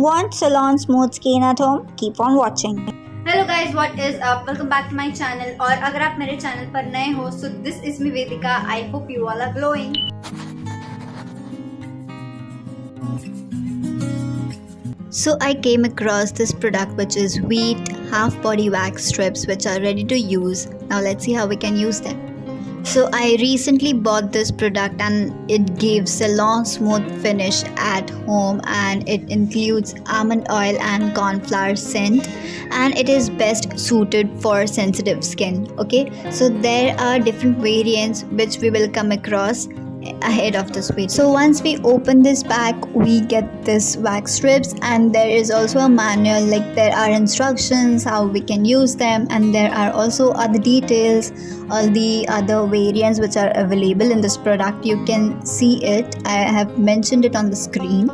Want salon smooth skin at home? Keep on watching. Hello guys, what is up, welcome back to my channel. और अगर आप मेरे channel पर नए हो so this is me Vedika. I hope you all are glowing. So I came across this product which is Veet half body wax strips which are ready to use. Now let's see how we can use them. So I recently bought this product and it gives a long smooth finish at home, and it includes almond oil and cornflower scent, and it is best suited for sensitive skin. Okay, so there are different variants which we will come across ahead of this video. So once we open this pack, we get this wax strips, and there is also a manual, like there are instructions how we can use them, and there are also other details, all the other variants which are available in this product. You can see it, I have mentioned it on the screen.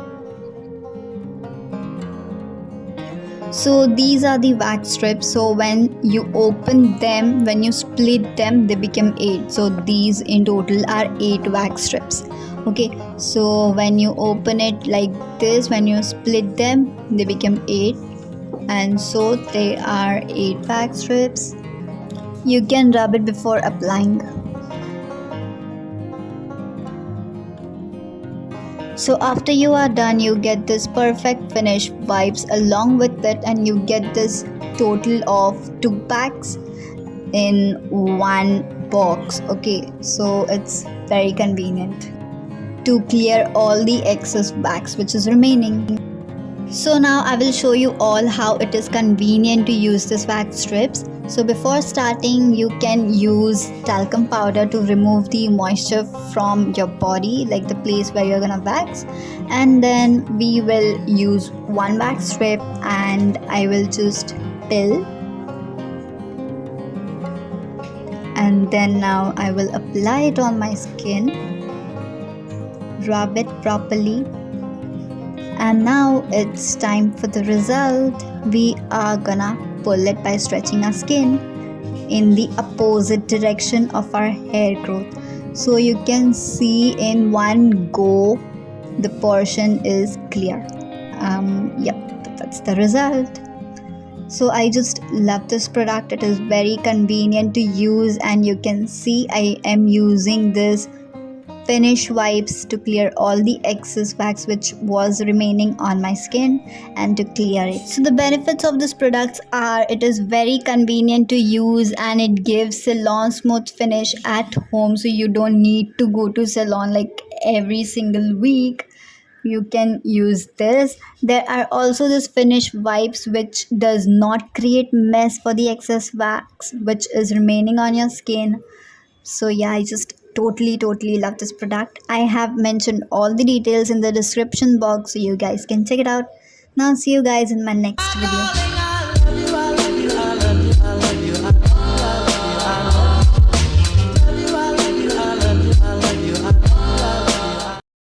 So these are the wax strips. So when you open them, when you split them, they become 8. So these in total are 8 wax strips. Okay, so when you open it like this, when you split them, they become 8, and so they are 8 wax strips. You can rub it before applying. So after you are done, you get this perfect finish vibes along with it, and you get this total of 2 packs in one box. Okay, so it's very convenient to clear all the excess wax which is remaining. So now I will show you all how it is convenient to use this wax strips. So before starting, you can use talcum powder to remove the moisture from your body, like the place where you're gonna wax, and then we will use one wax strip and I will just peel, and then now I will apply it on my skin, rub it properly, and now it's time for the result. We are gonna pull it by stretching our skin in the opposite direction of our hair growth. So you can see in one go the portion is clear. Yep, that's the result. So I just love this product. It is very convenient to use, and you can see I am using this finish wipes to clear all the excess wax which was remaining on my skin, and to clear it. So the benefits of this products are, it is very convenient to use, and it gives salon smooth finish at home, so you don't need to go to salon like every single week. You can use this. There are also this finish wipes which does not create mess for the excess wax which is remaining on your skin. So yeah, I just totally love this product. I have mentioned all the details in the description box, so you guys can check it out. Now see you guys in my next video.